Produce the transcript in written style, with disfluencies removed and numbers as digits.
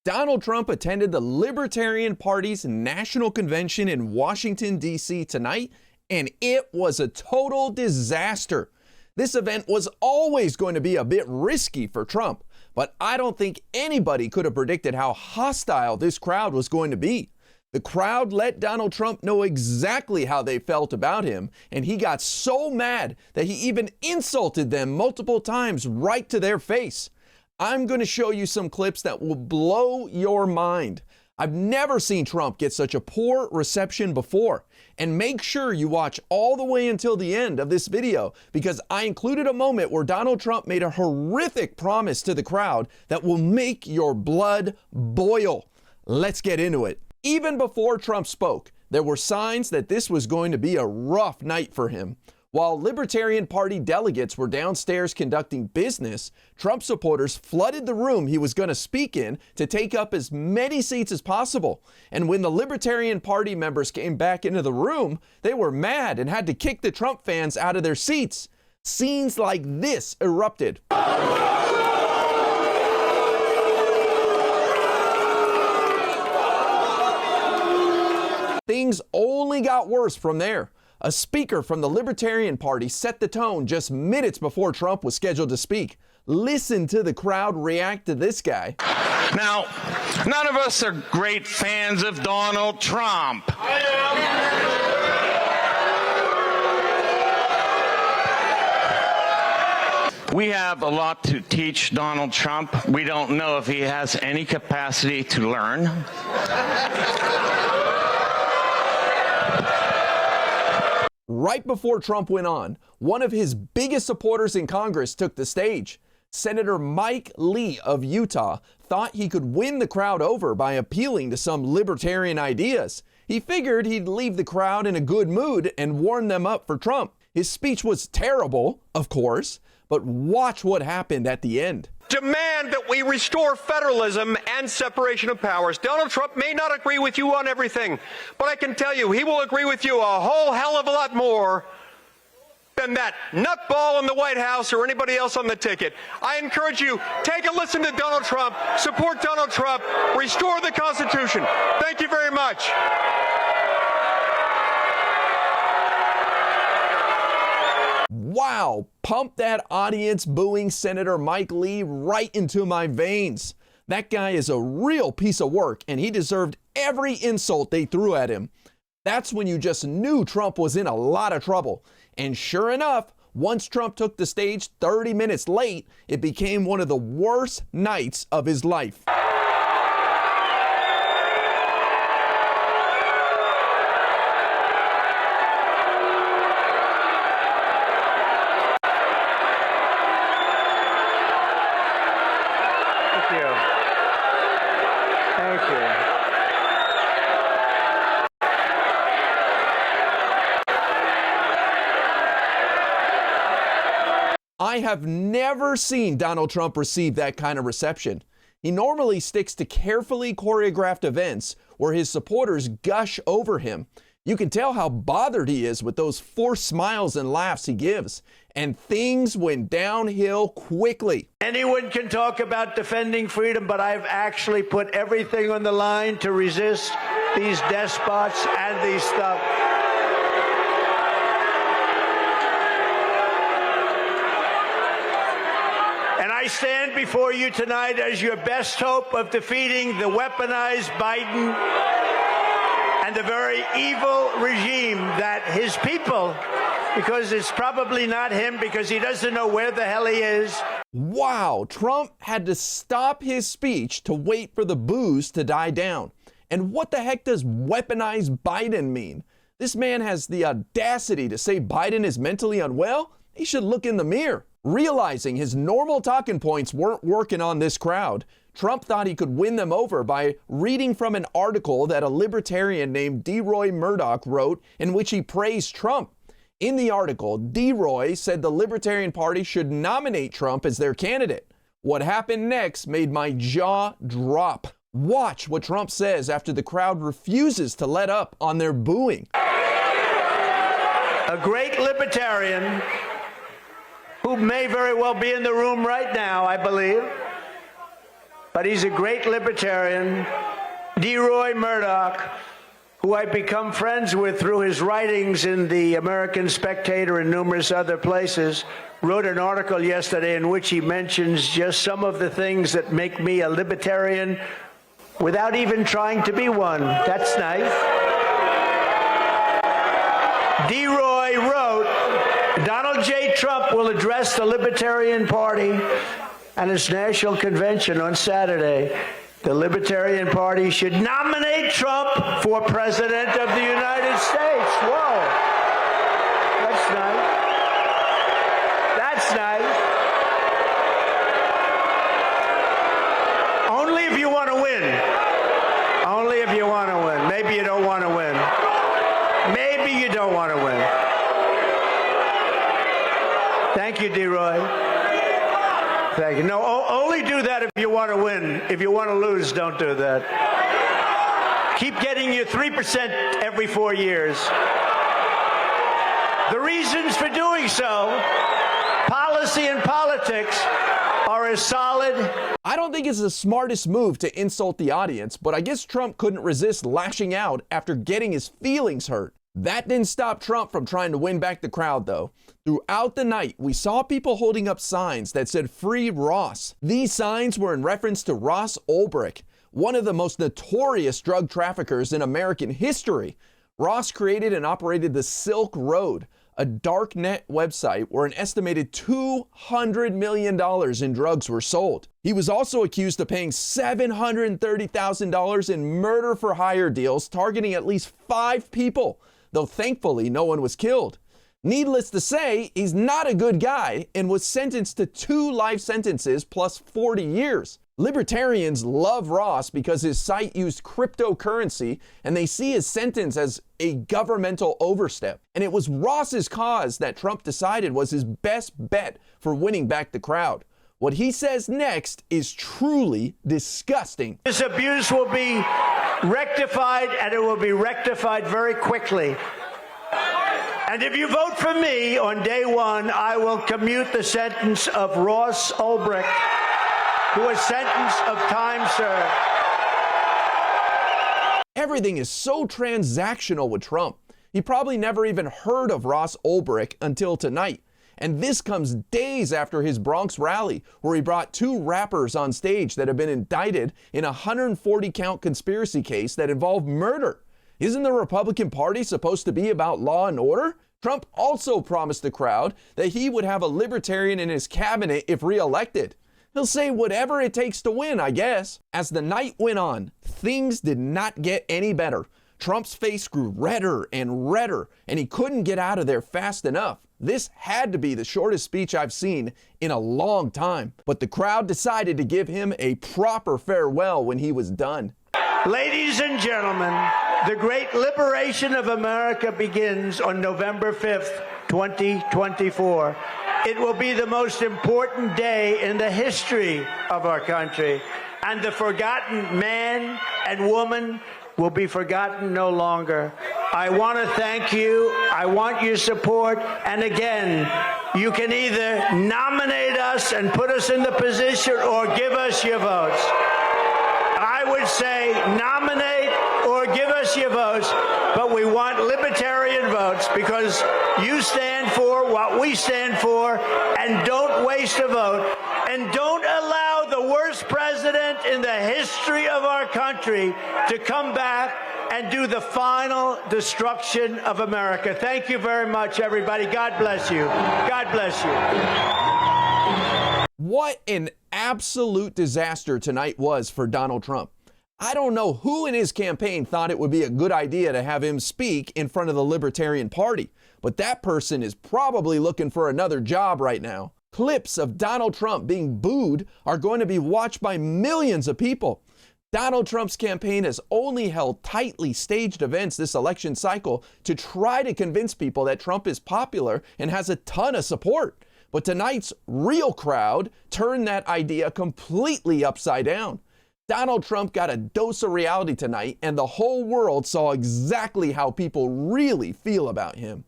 Donald Trump attended the Libertarian Party's National Convention in Washington, D.C. tonight, and it was a total disaster. This event was always going to be a bit risky for Trump, but I don't think anybody could have predicted how hostile this crowd was going to be. The crowd let Donald Trump know exactly how they felt about him, and he got so mad that he even insulted them multiple times right to their face. I'm going to show you some clips that will blow your mind. I've never seen Trump get such a poor reception before. And make sure you watch all the way until the end of this video, because I included a moment where Donald Trump made a horrific promise to the crowd that will make your blood boil. Let's get into it. Even before Trump spoke, there were signs that this was going to be a rough night for him. While Libertarian Party delegates were downstairs conducting business, Trump supporters flooded the room he was going to speak in to take up as many seats as possible. And when the Libertarian Party members came back into the room, they were mad and had to kick the Trump fans out of their seats. Scenes like this erupted. Things only got worse from there. A speaker from the Libertarian Party set the tone just minutes before Trump was scheduled to speak. Listen to the crowd react to this guy. Now, none of us are great fans of Donald Trump. We have a lot to teach Donald Trump. We don't know if he has any capacity to learn. Right before Trump went on, one of his biggest supporters in Congress took the stage. Senator Mike Lee of Utah thought he could win the crowd over by appealing to some libertarian ideas. He figured he'd leave the crowd in a good mood and warm them up for Trump. His speech was terrible, of course, but watch what happened at the end. Demand that we restore federalism and separation of powers. Donald Trump may not agree with you on everything, but I can tell you he will agree with you a whole hell of a lot more than that nutball in the White House or anybody else on the ticket. I encourage you, take a listen to Donald Trump, support Donald Trump, restore the Constitution. Thank you very much. Wow, pump that audience booing Senator Mike Lee right into my veins. That guy is a real piece of work, and he deserved every insult they threw at him. That's when you just knew Trump was in a lot of trouble. And sure enough, once Trump took the stage 30 minutes late, it became one of the worst nights of his life. I have never seen Donald Trump receive that kind of reception. He normally sticks to carefully choreographed events where his supporters gush over him. You can tell how bothered he is with those forced smiles and laughs he gives. And things went downhill quickly. Anyone can talk about defending freedom, but I've actually put everything on the line to resist these despots and these stuff. I stand before you tonight as your best hope of defeating the weaponized Biden and the very evil regime that his people, because it's probably not him because he doesn't know where the hell he is. Wow, Trump had to stop his speech to wait for the boos to die down. And what the heck does weaponized Biden mean? This man has the audacity to say Biden is mentally unwell? He should look in the mirror. Realizing his normal talking points weren't working on this crowd, Trump thought he could win them over by reading from an article that a libertarian named DeRoy Murdoch wrote in which he praised Trump. In the article, DeRoy said the Libertarian Party should nominate Trump as their candidate. What happened next made my jaw drop. Watch what Trump says after the crowd refuses to let up on their booing. A great libertarian who may very well be in the room right now, I believe, but he's a great libertarian. D. Roy Murdoch, who I've become friends with through his writings in the American Spectator and numerous other places, wrote an article yesterday in which he mentions just some of the things that make me a libertarian without even trying to be one. That's nice. D. Roy wrote, Donald J. Trump will address the Libertarian Party at its national convention on Saturday. The Libertarian Party should nominate Trump for President of the United States. Whoa. That's nice. That's nice. Only if you want to win. Only if you want to win. Maybe you don't want to win. Maybe you don't want to win. Thank you, D. Roy. Thank you. No, only do that if you want to win. If you want to lose, don't do that. Keep getting your 3% every 4 years. The reasons for doing so, policy and politics, are as solid. I don't think it's the smartest move to insult the audience, but I guess Trump couldn't resist lashing out after getting his feelings hurt. That didn't stop Trump from trying to win back the crowd, though. Throughout the night, we saw people holding up signs that said "Free Ross." These signs were in reference to Ross Ulbricht, one of the most notorious drug traffickers in American history. Ross created and operated the Silk Road, a dark net website where an estimated $200 million in drugs were sold. He was also accused of paying $730,000 in murder-for-hire deals targeting at least 5 people, though thankfully no one was killed. Needless to say, he's not a good guy and was sentenced to 2 life sentences plus 40 years. Libertarians love Ross because his site used cryptocurrency and they see his sentence as a governmental overstep. And it was Ross's cause that Trump decided was his best bet for winning back the crowd. What he says next is truly disgusting. This abuse will be rectified, and it will be rectified very quickly. And if you vote for me on day 1, I will commute the sentence of Ross Ulbricht to a sentence of time served. Everything is so transactional with Trump. He probably never even heard of Ross Ulbricht until tonight. And this comes days after his Bronx rally, where he brought 2 rappers on stage that have been indicted in a 140-count conspiracy case that involved murder. Isn't the Republican Party supposed to be about law and order? Trump also promised the crowd that he would have a libertarian in his cabinet if reelected. He'll say whatever it takes to win, I guess. As the night went on, things did not get any better. Trump's face grew redder and redder, and he couldn't get out of there fast enough. This had to be the shortest speech I've seen in a long time. But the crowd decided to give him a proper farewell when he was done. Ladies and gentlemen, the great liberation of America begins on November 5th, 2024. It will be the most important day in the history of our country, and the forgotten man and woman will be forgotten no longer. I want to thank you. I want your support. And again, you can either nominate us and put us in the position or give us your votes. I would say nominate or give us your votes, but we want libertarian votes because you stand for what we stand for, and don't waste a vote, and don't allow the worst president in the history of our country to come back and do the final destruction of America. Thank you very much, everybody. God bless you. God bless you. What an absolute disaster tonight was for Donald Trump. I don't know who in his campaign thought it would be a good idea to have him speak in front of the Libertarian Party, but that person is probably looking for another job right now. Clips of Donald Trump being booed are going to be watched by millions of people. Donald Trump's campaign has only held tightly staged events this election cycle to try to convince people that Trump is popular and has a ton of support. But tonight's real crowd turned that idea completely upside down. Donald Trump got a dose of reality tonight, and the whole world saw exactly how people really feel about him.